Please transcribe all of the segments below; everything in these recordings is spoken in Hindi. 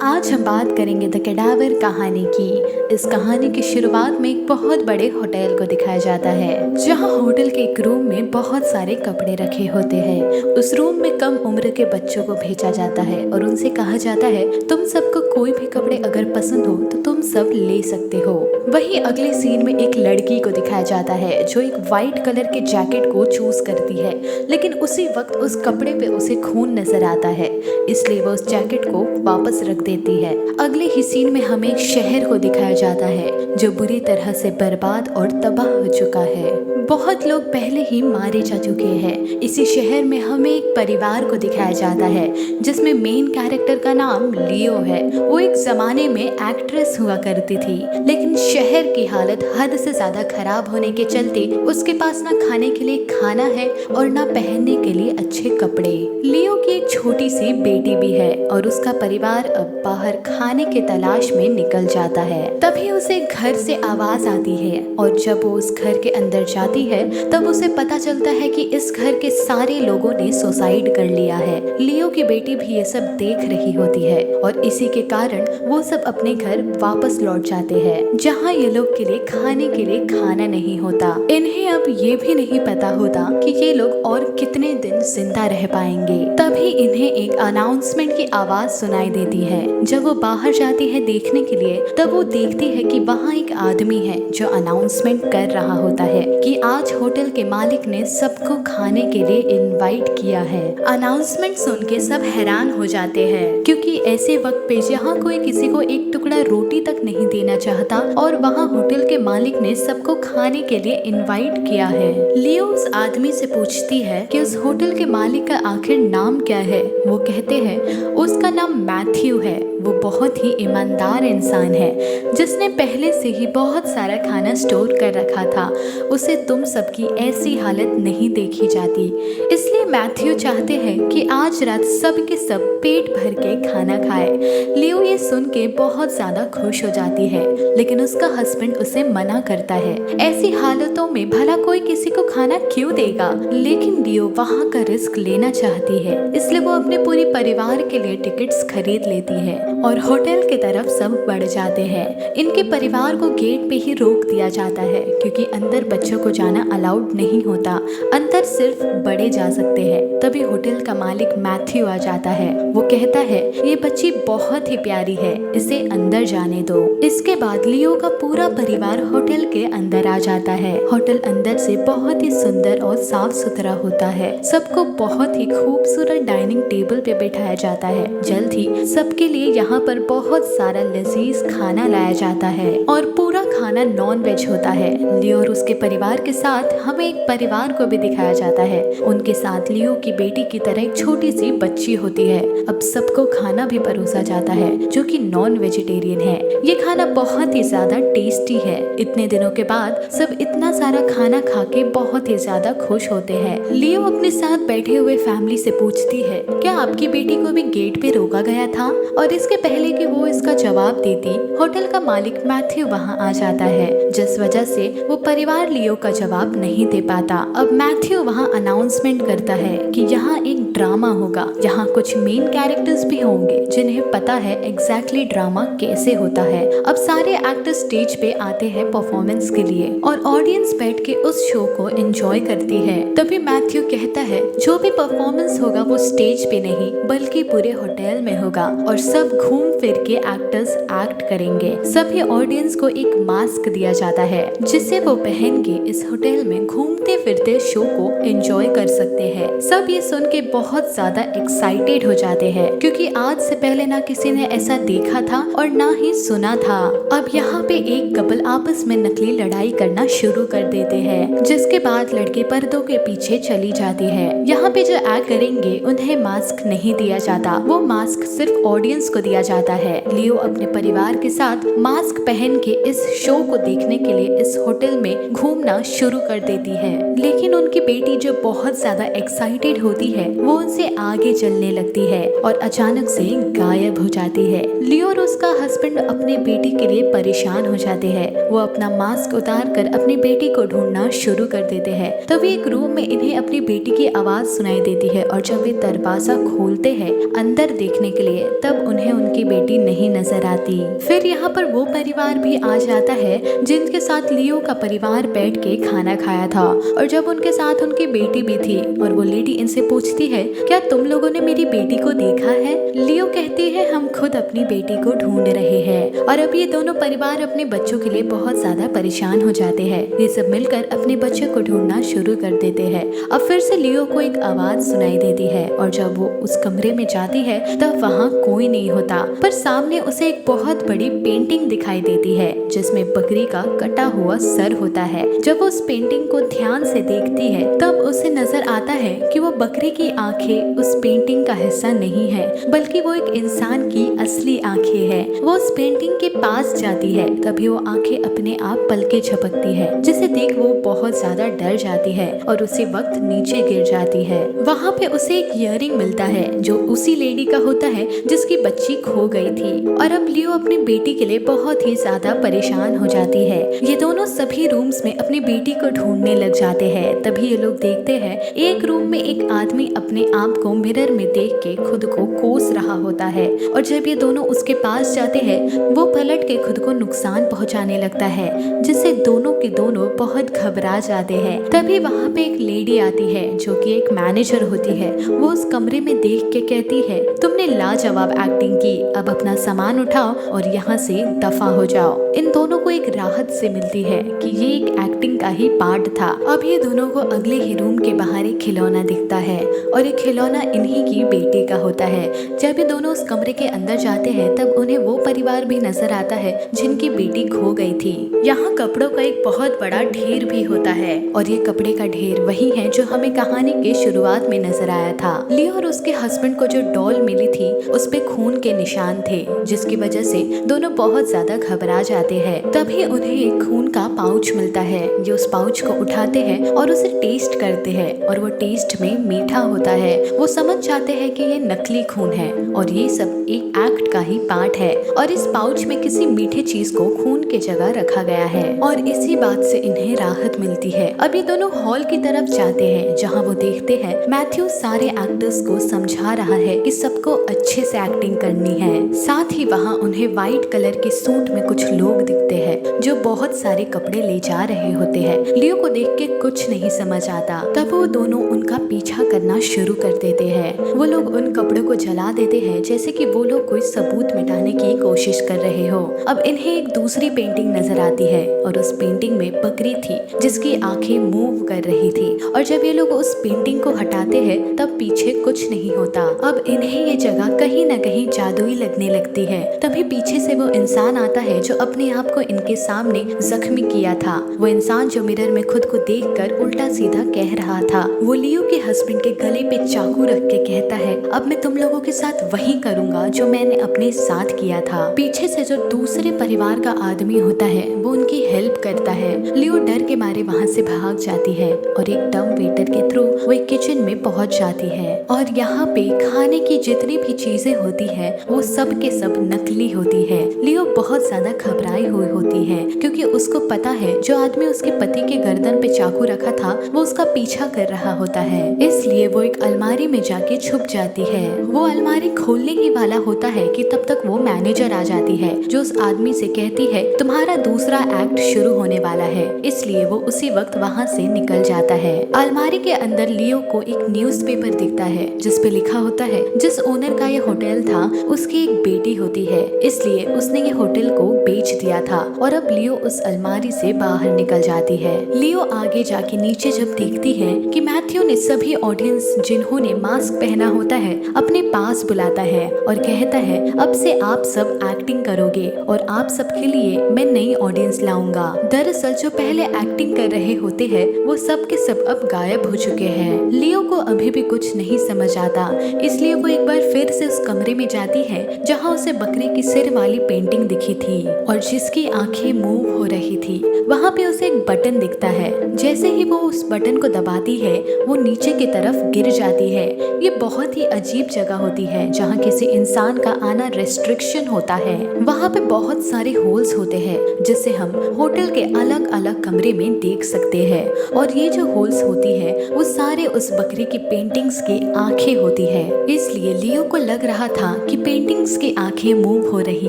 आज हम बात करेंगे द कैडावर कहानी की। इस कहानी की शुरुआत में एक बहुत बड़े होटल को दिखाया जाता है, जहां होटल के एक रूम में बहुत सारे कपड़े रखे होते हैं। उस रूम में कम उम्र के बच्चों को भेजा जाता है और उनसे कहा जाता है, तुम सबको कोई भी कपड़े अगर पसंद हो तो तुम सब ले सकते हो। वहीं अगले सीन में एक लड़की को दिखाया जाता है जो एक वाइट कलर के जैकेट को चूज करती है, लेकिन उसी वक्त उस कपड़े पे उसे खून नजर आता है, इसलिए वो उस जैकेट को वापस रख देती है। अगले ही सीन में हमें एक शहर को दिखाया जाता है जो बुरी तरह से बर्बाद और तबाह हो चुका है। बहुत लोग पहले ही मारे जा चुके हैं। इसी शहर में हमें एक परिवार को दिखाया जाता है जिसमें मेन कैरेक्टर का नाम लियो है। वो एक जमाने में एक्ट्रेस हुआ करती थी, लेकिन शहर की हालत हद से ज्यादा खराब होने के चलते उसके पास ना खाने के लिए खाना है और ना पहनने के लिए अच्छे कपड़े। लियो की एक छोटी सी बेटी भी है और उसका परिवार अब बाहर खाने के तलाश में निकल जाता है। तभी उसे घर से आवाज आती है और जब वो उस घर के अंदर जाती है तब उसे पता चलता है कि इस घर के सारे लोगों ने सुसाइड कर लिया है। लियो की बेटी भी ये सब देख रही होती है और इसी के कारण वो सब अपने घर वापस लौट जाते हैं, जहाँ ये लोग के लिए खाने के लिए खाना नहीं होता। इन्हें अब ये भी नहीं पता होता कि ये लोग और कितने दिन जिंदा रह पाएंगे। तभी इन्हें एक अनाउंसमेंट की आवाज सुनाई देती है। जब वो बाहर जाती है देखने के लिए तब वो देखती है कि वहाँ एक आदमी है जो अनाउंसमेंट कर रहा होता है कि आज होटल के मालिक ने सबको खाने के लिए इनवाइट किया है। अनाउंसमेंट सुन के सब हैरान हो जाते हैं, क्योंकि ऐसे वक्त पे जहाँ कोई किसी को एक टुकड़ा रोटी तक नहीं देना चाहता और वहाँ होटल के मालिक ने सबको खाने के लिए इनवाइट किया है। लियो उस आदमी से पूछती है कि उस होटल के मालिक का आखिर नाम क्या है। वो कहते हैं उसका नाम मैथ्यू है। वो बहुत ही ईमानदार इंसान है जिसने पहले से ही बहुत सारा खाना स्टोर कर रखा था। उसे तुम सबकी ऐसी हालत नहीं देखी जाती, इसलिए मैथ्यू चाहते हैं कि आज रात सब के सब पेट भर के खाना खाए। लियो ये सुन के बहुत ज्यादा खुश हो जाती है, लेकिन उसका हस्बैंड उसे मना करता है। ऐसी हालतों में भला कोई किसी को खाना क्यों देगा, लेकिन लियो वहाँ का रिस्क लेना चाहती है, इसलिए वो अपने पूरे परिवार के लिए टिकट्स खरीद लेती है और होटल की तरफ सब बढ़ जाते हैं। इनके परिवार को गेट पे ही रोक दिया जाता है, क्योंकि अंदर बच्चों को जाना अलाउड नहीं होता, अंदर सिर्फ बड़े जा सकते हैं। तभी होटल का मालिक मैथ्यू आ जाता है। वो कहता है ये बच्ची बहुत ही प्यारी है, इसे अंदर जाने दो। इसके बाद लियो का पूरा परिवार होटल के अंदर आ जाता है। होटल अंदर से बहुत ही सुंदर और साफ सुथरा होता है। सबको बहुत ही खूबसूरत डाइनिंग टेबल पे बैठाया जाता है। जल्द ही सबके लिए यहाँ पर बहुत सारा लजीज खाना लाया जाता है और पूरा खाना नॉन वेज होता है। लियो और उसके परिवार के साथ हमें एक परिवार को भी दिखाया जाता है। उनके साथ लियो की बेटी की तरह एक छोटी सी बच्ची होती है। अब सबको खाना भी परोसा जाता है जो कि नॉन वेजिटेरियन है। ये खाना बहुत ही ज्यादा टेस्टी है। इतने दिनों के बाद सब इतना सारा खाना खा के बहुत ही ज्यादा खुश होते हैं। लियो अपने साथ बैठे हुए फैमिली से पूछती है, क्या आपकी बेटी को भी गेट पे रोका गया था? और इसके पहले कि वो इसका जवाब देती, होटल का मालिक मैथ्यू वहाँ आ जाता है, जिस वजह से वो परिवार लियो का जवाब नहीं दे पाता। अब मैथ्यू वहाँ अनाउंसमेंट करता है कि यहाँ एक ड्रामा होगा। यहाँ कुछ मेन कैरेक्टर्स भी होंगे जिन्हें पता है एग्जैक्टली ड्रामा कैसे होता है। अब सारे एक्टर्स स्टेज पे आते हैं परफॉर्मेंस के लिए और ऑडियंस बैठ के उस शो को एंजॉय करती है। तभी मैथ्यू कहता है जो भी परफॉर्मेंस होगा वो स्टेज पे नहीं बल्कि पूरे होटल में होगा और सब घूम फिर के एक्टर्स एक्ट करेंगे। सभी ऑडियंस को एक मास्क दिया जाता है जिसे वो पहन के इस होटल में घूमते फिरते शो को एंजॉय कर सकते हैं। सब ये सुन के बहुत ज्यादा एक्साइटेड हो जाते हैं, क्योंकि आज से पहले ना किसी ने ऐसा देखा था और ना ही सुना था। अब यहाँ पे एक कपल आपस में नकली लड़ाई करना शुरू कर देते हैं, जिसके बाद लड़की पर्दों के पीछे चली जाती है। यहाँ पे जो एक्ट करेंगे उन्हें मास्क नहीं दिया जाता, वो मास्क सिर्फ ऑडियंस को दिया जाता है। लियो अपने परिवार के साथ मास्क पहन के इस शो को देखने के लिए इस होटल में घूमना शुरू कर देती है, लेकिन उनकी बेटी जो बहुत ज्यादा एक्साइटेड होती है वो उनसे आगे चलने लगती है और अचानक से गायब हो जाती है। लियो और उसका हस्बैंड अपने बेटी के लिए परेशान हो जाते हैं। वो अपना मास्क उतार कर अपनी बेटी को ढूंढना शुरू कर देते हैं। तभी एक रूम में इन्हें अपनी बेटी की आवाज सुनाई देती है और जब वे दरवाजा खोलते हैं अंदर देखने के लिए, तब उन्हें उनकी बेटी नहीं नजर आती। फिर यहाँ पर वो परिवार भी आ जाता है जिनके साथ लियो का परिवार बैठ के खाना खाया था, और जब उनके साथ उनकी बेटी भी थी और वो लेडी इनसे पूछती है, क्या तुम लोगों ने मेरी बेटी को देखा है? लियो कहती है, हम खुद अपनी बेटी को ढूंढ रहे हैं। और अब ये दोनों परिवार अपने बच्चों के लिए बहुत ज्यादा परेशान हो जाते हैं। ये सब मिलकर अपने बच्चे को ढूंढना शुरू कर देते हैं। अब फिर से लियो को एक आवाज सुनाई देती है, और जब वो उस कमरे में जाती है तब वहाँ कोई नहीं होता, पर सामने उसे एक बहुत बड़ी पेंटिंग दिखाई देती है जिसमें बकरी का कटा हुआ सर होता है। जब वो उस पेंटिंग को ध्यान से देखती है तब उसे नजर आता है कि वो बकरी की आंखें उस पेंटिंग का हिस्सा नहीं है, बल्कि वो एक इंसान की असली आंखें हैं। वो उस पेंटिंग के पास जाती है, तभी वो आंखें अपने आप पलके झपकती है, जिसे देख वो बहुत ज्यादा डर जाती है और उसी वक्त नीचे गिर जाती है। वहाँ पे उसे एक इयररिंग मिलता है जो उसी लेडी का होता है जिसकी बच्ची खो गई थी। और अब लियो अपनी बेटी के लिए बहुत ही ज्यादा परेशान हो जाती है। ये दोनों सभी रूम्स में अपनी बेटी को ढूंढने लग जाते हैं। तभी ये लोग देखते हैं एक रूम में एक आदमी अपने आप को मिरर में देख के खुद को कोस रहा होता है, और जब ये दोनों उसके पास जाते हैं वो पलट के खुद को नुकसान पहुंचाने लगता है, जिससे दोनों के दोनों बहुत घबरा जाते हैं। तभी वहाँ पे एक लेडी आती है जो कि एक मैनेजर होती है। वो उस कमरे में देख के कहती है, तुमने लाजवाब एक्टिंग की, अब अपना सामान उठाओ और यहाँ से दफा हो जाओ। इन दोनों को एक राहत से मिलती है कि ये एक एक्टिंग का ही पार्ट था। अब ये दोनों को अगले ही रूम के बाहर एक खिलौना दिखता है, और ये खिलौना इन्हीं की बेटी का होता है। जब ये दोनों उस कमरे के अंदर जाते हैं तब उन्हें वो परिवार भी नजर आता है जिनकी बेटी खो गई थी। यहाँ कपड़ों का एक बहुत बड़ा ढेर भी होता है, और ये कपड़े का ढेर वही है जो हमें कहानी के शुरुआत में नजर आया था। लियो और उसके हस्बैंड को जो डॉल मिली थी उस पे खून के निशान थे, जिसकी वजह से दोनों बहुत ज्यादा घबरा जाते हैं। तभी उन्हें एक खून का पाउच मिलता है। ये उस पाउच को उठाते हैं और उसे टेस्ट करते हैं, और वो टेस्ट में मीठा होता है। वो समझ जाते हैं कि ये नकली खून है और ये सब एक एक्ट का ही पार्ट है, और इस पाउच में किसी मीठे चीज को खून के जगह रखा गया है, और इसी बात से इन्हें राहत मिलती है। अब ये दोनों हॉल की तरफ जाते हैं जहाँ वो देखते हैं मैथ्यू सारे एक्टर्स को समझा रहा है कि सबको अच्छे से एक्टिंग करनी है। साथ ही वहाँ उन्हें व्हाइट कलर के सूट में कुछ लोग दिखते हैं जो बहुत सारे कपड़े ले जा रहे होते हैं। लियो को देख के कुछ नहीं समझ आता, तब वो दोनों उनका पीछा करना शुरू कर देते हैं। वो लोग उन कपड़ों को जला देते हैं जैसे कि वो लोग कोई सबूत मिटाने की कोशिश कर रहे हो। अब इन्हें एक दूसरी पेंटिंग नजर आती है, और उस पेंटिंग में बकरी थी जिसकी आंखें मूव कर रही थी, और जब ये लोग उस पेंटिंग को हटाते हैं तब पीछे कुछ नहीं होता। अब इन्हें ये जगह कहीं न कहीं जादुई लगने लगती है। तभी पीछे से वो इंसान आता है जो अपने आप को इनके सामने जख्मी किया था। वो इंसान जो मिरर में खुद को देखकर उल्टा सीधा कह रहा था। वो लियो के हस्बैंड के गले पे चाकू रख के कहता है, अब मैं तुम लोगों के साथ वही करूंगा जो मैंने अपने साथ किया था। पीछे से जो दूसरे परिवार का आदमी होता है वो उनकी हेल्प करता है। लियो डर के मारे वहाँ से भाग जाती है, और एक डम वेटर के थ्रू वो एक किचन में पहुँच जाती है, और यहाँ पे खाने की जितनी भी चीजें होती है वो सब के सब नकली होती है। लियो बहुत ज्यादा घबराई हुई होती है क्योंकि उसको पता है जो आदमी उसके पति के गर्दन पे चाकू रखा था वो उसका पीछा कर रहा होता है। इसलिए वो एक अलमारी में जाके छुप जाती है। वो अलमारी खोलने ही वाला होता है कि तब तक वो मैनेजर आ जाती है जो उस आदमी से कहती है, तुम्हारा दूसरा एक्ट शुरू होने वाला है। इसलिए वो उसी वक्त वहाँ से निकल जाता है। अलमारी के अंदर लियो को एक न्यूज़पेपर दिखता है जिसपे लिखा होता है, जिस ओनर का ये होटल था उसकी एक बेटी होती है, इसलिए उसने ये होटल को बेच दिया था। और अब लियो उस अलमारी से बाहर निकल जाती है। लियो आगे जाके नीचे जब देखती है कि मैथ्यू ने सभी ऑडियंस जिन्होंने मास्क पहना होता है अपने पास बुलाता है और कहता है, अब से आप सब एक्टिंग करोगे और आप सबके लिए मैं नई ऑडियंस लाऊंगा। दरअसल जो पहले एक्टिंग कर रहे होते हैं वो सब के सब अब गायब हो चुके हैं। लियो को अभी भी कुछ नहीं समझ आता, इसलिए वो एक बार फिर से उस कमरे में जाती है जहाँ उसे बकरी की सिर वाली पेंटिंग दिखी थी और जिसकी आंखें मूव हो रही थी। वहाँ पे उसे एक बटन दिखता है। जैसे ही वो उस बटन को दबाती है वो नीचे की तरफ गिर जाती है। ये बहुत ही अजीब जगह होती है जहाँ किसी इंसान का आना रेस्ट्रिक्शन होता है। वहाँ पे बहुत सारे होल्स होते हैं जिससे हम होटल के अलग अलग कमरे में देख सकते हैं, और ये जो होल्स होती है वो सारे उस बकरी की पेंटिंग्स की आंखें होती है। इसलिए लियो को लग रहा था कि पेंटिंग्स की आंखें मूव हो रही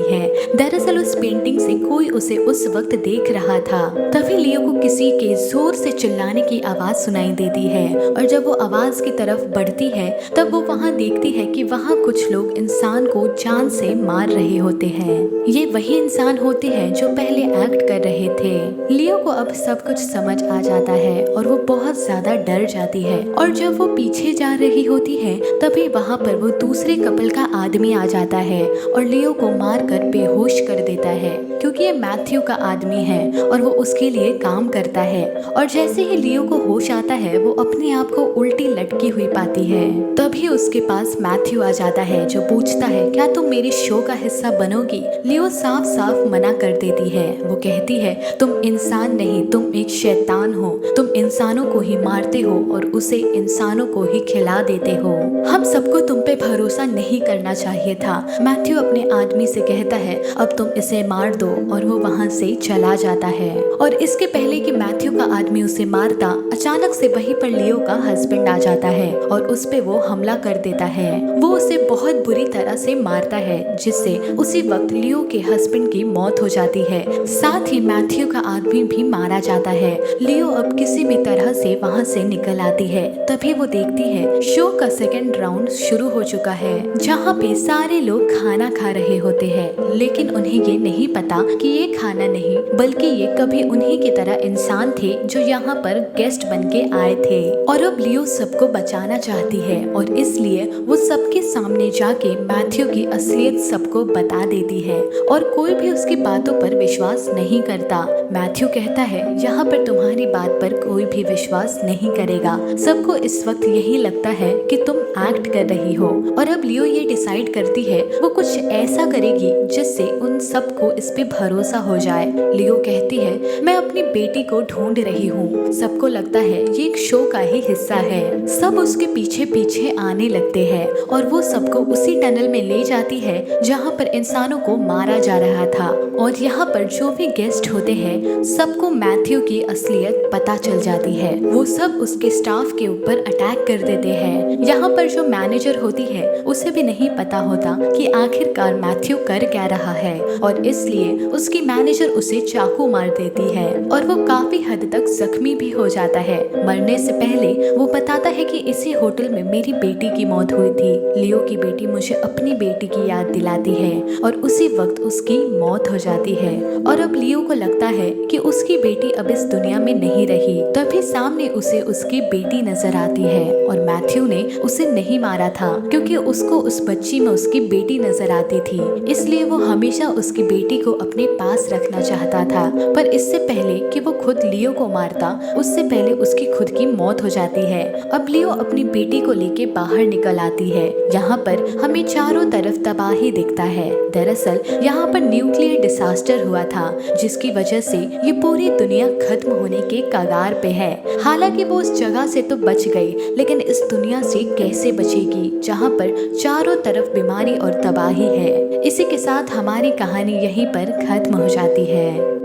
हैं। दरअसल उस पेंटिंग से कोई उसे उस वक्त देख रहा था। तभी लियो को किसी के जोर से चिल्लाने की आवाज सुनाई देती है और जब वो आवाज की तरफ बढ़ती है तब वो वहाँ देखती है कि वहाँ कुछ लोग इंसान को जान से मार रहे होते हैं। ये वही इंसान होते हैं जो पहले एक्ट कर रहे थे। लियो को अब सब कुछ समझ आ जाता है और वो बहुत ज्यादा डर जाती है और जब वो पीछे जा रही होती है तभी वहाँ पर वो दूसरे कपल का आदमी आ जाता है और लियो को मार कर बेहोश कर देता है, क्योंकि ये मैथ्यू का आदमी है और वो उसके लिए काम करता है। और जैसे ही लियो को होश आता है वो अपने आप को उल्टी लटकी हुई पाती है। तभी उसके पास मैथ्यू आ जाता है जो पूछता है क्या तुम मेरे शो का हिस्सा बनोगी। लियो साफ साफ मना कर देती है। वो कहती है तुम इंसान नहीं, तुम एक शैतान हो, तुम इंसानों को ही मारते हो और उसे इंसानों को ही खिला देते हो। हम सबको तुम पे भरोसा नहीं करना चाहिए था। मैथ्यू अपने आदमी से कहता है अब तुम इसे मार दो और वो वहाँ से चला जाता है। और इसके पहले कि मैथ्यू का आदमी उसे मारता, अचानक से वहीं पर लियो का हस्बैंड आ जाता है और उस पे वो हमला कर देता है। वो उसे बहुत बुरी तरह से मारता है जिससे उसी वक्त लियो के हस्बैंड की मौत हो जाती है। साथ ही मैथ्यू का आदमी भी मारा जाता है। लियो अब किसी भी तरह से वहाँ से निकल आती है। तभी वो देखती है शो का सेकंड राउंड शुरू हो चुका है जहाँ पे सारे लोग खाना खा रहे होते हैं, लेकिन उन्हें ये नहीं पता कि ये खाना नहीं बल्कि ये कभी उन्हीं की तरह इंसान थे जो यहाँ पर गेस्ट बन के आए थे। और अब लियो सबको बचाना चाहती है और इसलिए वो सबके सामने जाके मैथ्यू की असलियत सबको बता देती है और कोई भी उसकी बातों पर विश्वास नहीं करता। मैथ्यू कहता है यहाँ पर तुम्हारी बात पर कोई भी विश्वास नहीं करेगा, सबको इस वक्त यही लगता है कि तुम एक्ट कर रही हो। और अब लियो ये डिसाइड करती है वो कुछ ऐसा करेगी जिससे उन सबको इस पे भरोसा हो जाए। लियो कहती है मैं अपनी बेटी को ढूंढ रही हूँ। सबको लगता है ये एक शो का ही हिस्सा है। सब उसके पीछे पीछे आने लगते हैं और वो सबको उसी टनल में ले जाती है जहाँ पर इंसानों को मारा जा रहा था। और यहाँ पर जो भी गेस्ट होते हैं सबको मैथ्यू की असलियत पता चल जाती है। वो सब उसके स्टाफ के ऊपर अटैक कर देते हैं। यहाँ पर जो मैनेजर होती है उसे भी नहीं पता होता कि आखिरकार मैथ्यू कर क्या रहा है और इसलिए उसकी मैनेजर उसे चाकू मार देती है और वो काफी हद तक जख्मी भी हो जाता है। मरने से पहले वो बताता है कि इसी होटल में मेरी बेटी की मौत हुई थी। लियो की बेटी मुझे अपनी बेटी की याद दिलाती है और उसी वक्त उसकी मौत हो जाती है। और अब लियो को लगता है कि उसकी बेटी अब इस दुनिया में नहीं रही। तभी सामने उसे उसकी बेटी नजर आती है और मैथ्यू ने उसे नहीं मारा था क्योंकि उसको उस बच्ची में उसकी बेटी नजर आती थी, इसलिए वो हमेशा उसकी बेटी को अपने पास रखना चाहता था। पर इससे पहले कि वो खुद लियो को मारता उससे पहले उसकी खुद की मौत हो जाती है। अब लियो अपनी बेटी को लेके बाहर निकल आती है। यहाँ पर हमें चारों तरफ तबाही दिखता है। दरअसल यहाँ पर न्यूक्लियर डिसास्टर हुआ था जिसकी वजह से ये पूरी दुनिया खत्म होने के कगार पे है। हालांकि वो उस जगह से तो बच गई, लेकिन इस दुनिया से कैसे बचेगी जहाँ पर चारों तरफ बीमारी और तबाही है। इसी के साथ हमारी कहानी यहीं पर खत्म हो जाती है।